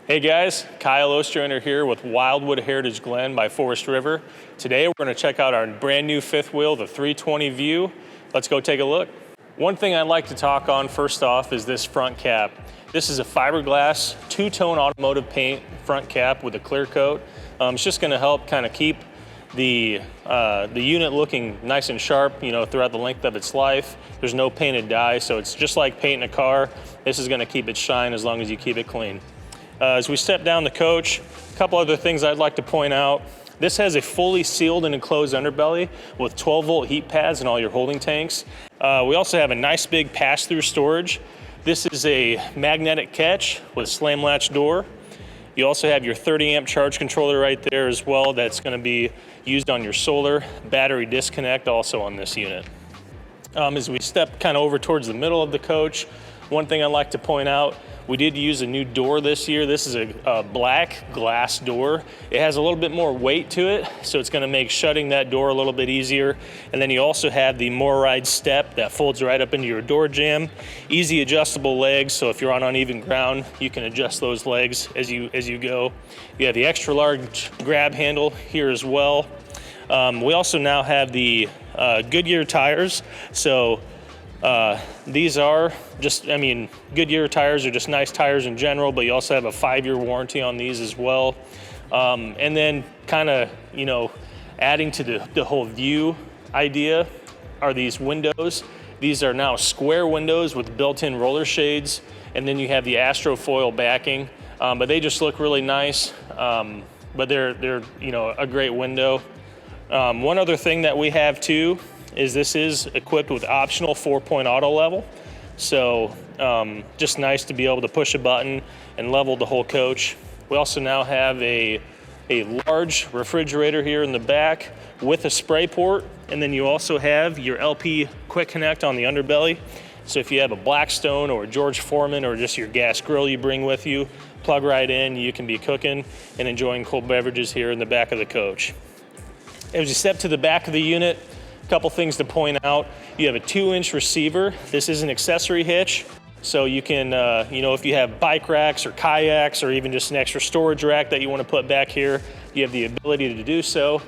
Hey guys, Kyle Ostrander here with Wildwood Heritage Glen by Forest River. Today we're going to check out our brand new fifth wheel, the 320 View. Let's go take a look. One thing I'd like to talk on first off is this front cap. This is a fiberglass two-tone automotive paint front cap with a clear coat. It's just going to help kind of keep the unit looking nice and sharp, throughout the length of its life. There's no painted dye, so it's just like painting a car. This is going to keep it shine as long as you keep it clean. As we step down the coach, a couple other things I'd like to point out. This has a fully sealed and enclosed underbelly with 12-volt heat pads and all your holding tanks. We also have a nice big pass-through storage. This is a magnetic catch with a slam latch door. You also have your 30-amp charge controller right there as well. That's going to be used on your solar. Battery disconnect also on this unit. As we step kind of over towards the middle of the coach, one thing I'd like to point out, we did use a new door this year. This is a black glass door. It has a little bit more weight to it, so it's gonna make shutting that door a little bit easier. And then you also have the MORride step that folds right up into your door jamb. Easy adjustable legs, so if you're on uneven ground, you can adjust those legs as you go. You have the extra large grab handle here as well. We also now have the Goodyear tires. So these are just, Goodyear tires are just nice tires in general, but you also have a 5-year warranty on these as well. And then kind of, adding to the whole view idea are these windows. These are now square windows with built-in roller shades, and then you have the Astrofoil backing, but they just look really nice, but they're a great window. One other thing that we have too is this is equipped with optional 4-point auto level. So just nice to be able to push a button and level the whole coach. We also now have a large refrigerator here in the back with a spray port. And then you also have your LP quick connect on the underbelly. So if you have a Blackstone or a George Foreman or just your gas grill you bring with you, plug right in, you can be cooking and enjoying cold beverages here in the back of the coach. As you step to the back of the unit, a couple things to point out. You have a 2-inch receiver. This is an accessory hitch. So you can, if you have bike racks or kayaks or even just an extra storage rack that you want to put back here, you have the ability to do so.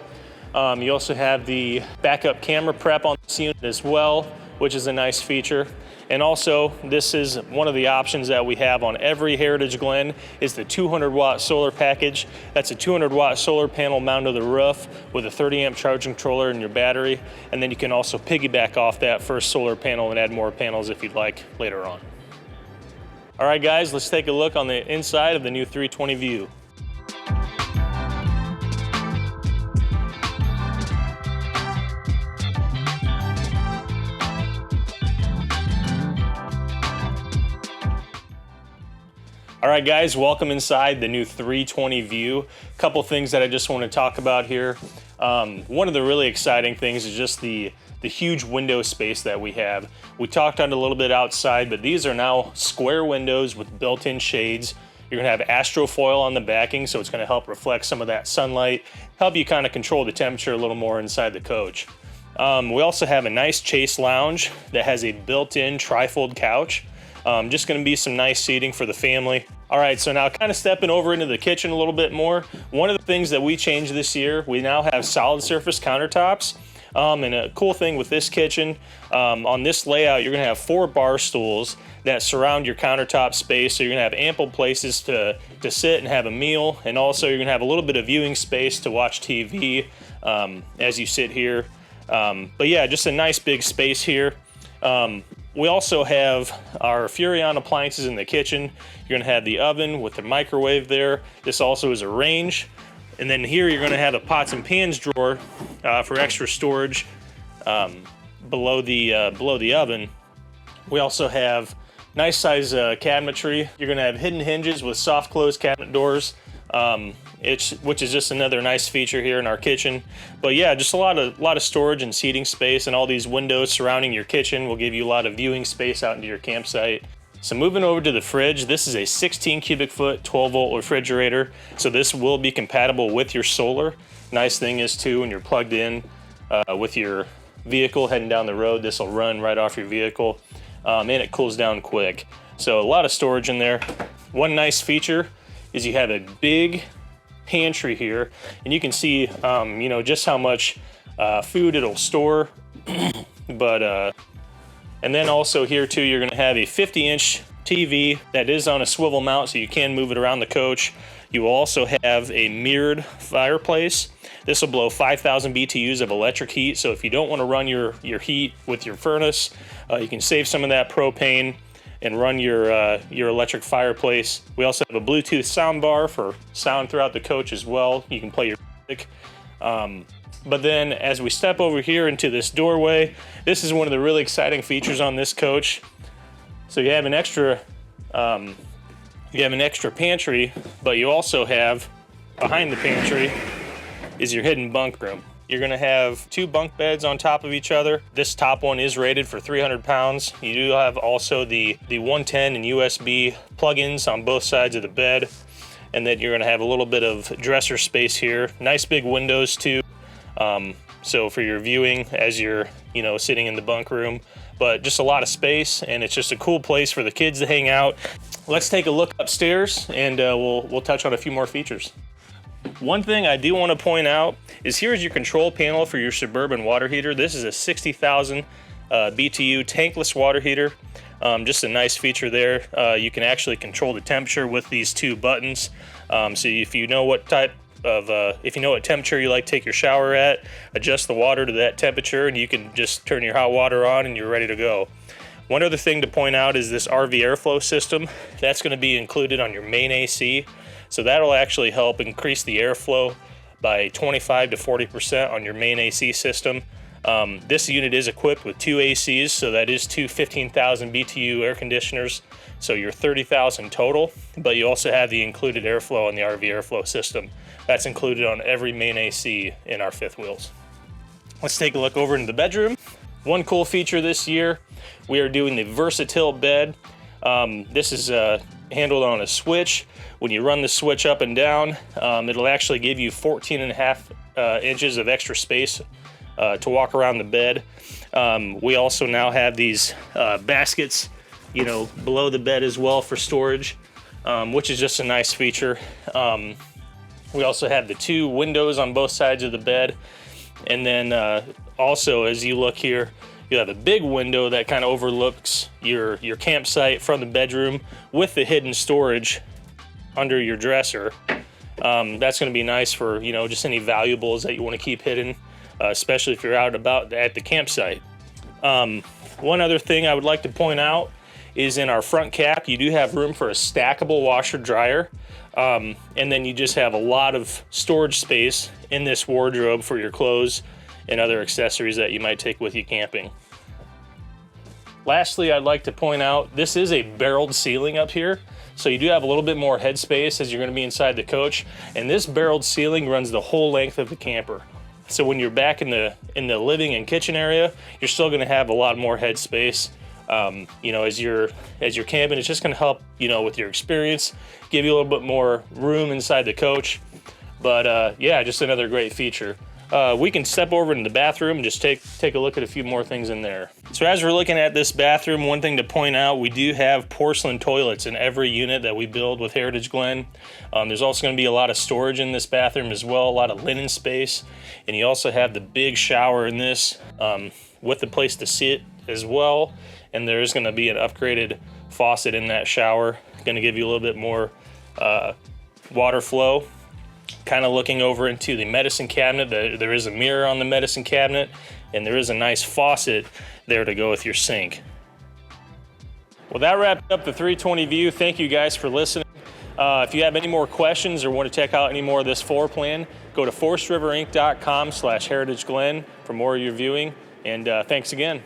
You also have the backup camera prep on this unit as well, which is a nice feature. And also, this is one of the options that we have on every Heritage Glen is the 200-watt solar package. That's a 200-watt solar panel mounted to the roof with a 30-amp charge controller and your battery. And then you can also piggyback off that first solar panel and add more panels if you'd like later on. All right, guys, let's take a look on the inside of the new 320 View. All right, guys, welcome inside the new 320 View. A couple things that I just want to talk about here. One of the really exciting things is just the huge window space that we have. We talked on it a little bit outside, but these are now square windows with built-in shades. You're gonna have Astrofoil on the backing, so it's gonna help reflect some of that sunlight, help you kind of control the temperature a little more inside the coach. We also have a nice Chase lounge that has a built-in trifold couch. Just gonna be some nice seating for the family. All right, so now kind of stepping over into the kitchen a little bit more. One of the things that we changed this year, we now have solid surface countertops. And a cool thing with this kitchen, on this layout, you're gonna have 4 bar stools that surround your countertop space. So you're gonna have ample places to sit and have a meal. And also you're gonna have a little bit of viewing space to watch TV as you sit here. But yeah, just a nice big space here. We also have our Furrion appliances in the kitchen. You're gonna have the oven with the microwave there. This also is a range. And then here you're gonna have a pots and pans drawer for extra storage below the oven. We also have nice size cabinetry. You're gonna have hidden hinges with soft close cabinet doors, which is just another nice feature here in our kitchen. But yeah, just a lot of storage and seating space, and all these windows surrounding your kitchen will give you a lot of viewing space out into your campsite. So moving over to the fridge, this is a 16 cubic foot, 12-volt refrigerator. So this will be compatible with your solar. Nice thing is too, when you're plugged in with your vehicle heading down the road, this will run right off your vehicle, and it cools down quick. So a lot of storage in there. One nice feature is you have a big pantry here, and you can see, you know, just how much food it'll store. But and then also here too, you're gonna have a 50-inch TV that is on a swivel mount, so you can move it around the coach. You will also have a mirrored fireplace. This will blow 5,000 BTUs of electric heat, so if you don't want to run your heat with your furnace, you can save some of that propane and run your electric fireplace. We also have a Bluetooth sound bar for sound throughout the coach as well. You can play your music. But then as we step over here into this doorway, this is one of the really exciting features on this coach. So you have an extra pantry, but you also have, behind the pantry is your hidden bunk room. You're gonna have 2 bunk beds on top of each other. This top one is rated for 300 pounds. You do have also the 110 and USB plugins on both sides of the bed. And then you're gonna have a little bit of dresser space here. Nice big windows too. So for your viewing as you're, you know, sitting in the bunk room, but just a lot of space, and it's just a cool place for the kids to hang out. Let's take a look upstairs, and we'll touch on a few more features. One thing I do want to point out is here's your control panel for your Suburban water heater. This is a 60,000 BTU tankless water heater. Just a nice feature there. You can actually control the temperature with these 2 buttons. So if you know what temperature you like to take your shower at, adjust the water to that temperature, and you can just turn your hot water on and you're ready to go. One other thing to point out is this RV airflow system. That's going to be included on your main AC. So that'll actually help increase the airflow by 25 to 40% on your main AC system. This unit is equipped with 2 ACs, so that is 2 15,000 BTU air conditioners. So you're 30,000 total, but you also have the included airflow on the RV airflow system. That's included on every main AC in our fifth wheels. Let's take a look over into the bedroom. One cool feature this year, we are doing the Versatil bed. This is handled on a switch. When you run the switch up and down, it'll actually give you 14.5 inches of extra space to walk around the bed. We also now have these baskets, you know, below the bed as well for storage, which is just a nice feature. We also have the 2 windows on both sides of the bed. And then also, as you look here, you have a big window that kind of overlooks your campsite from the bedroom with the hidden storage under your dresser. That's going to be nice for, you know, just any valuables that you want to keep hidden, especially if you're out and about at the campsite. One other thing I would like to point out is in our front cap, you do have room for a stackable washer dryer. And then you just have a lot of storage space in this wardrobe for your clothes and other accessories that you might take with you camping. Lastly, I'd like to point out, this is a barreled ceiling up here. So you do have a little bit more headspace as you're going to be inside the coach. And this barreled ceiling runs the whole length of the camper. So when you're back in the living and kitchen area, you're still going to have a lot more headspace. You know, as you're camping, it's just going to help, you know, with your experience, give you a little bit more room inside the coach. But yeah, just another great feature. We can step over into the bathroom and just take a look at a few more things in there. So as we're looking at this bathroom, one thing to point out, we do have porcelain toilets in every unit that we build with Heritage Glen. There's also going to be a lot of storage in this bathroom as well, a lot of linen space. And you also have the big shower in this with the place to sit as well. And there is going to be an upgraded faucet in that shower, going to give you a little bit more water flow. Kind of looking over into the medicine cabinet, there is a mirror on the medicine cabinet, and there is a nice faucet there to go with your sink. Well, that wrapped up the 320 view. Thank you guys for listening. If you have any more questions or want to check out any more of this floor plan, go to forestriverinc.com/heritageglen for more of your viewing, and thanks again.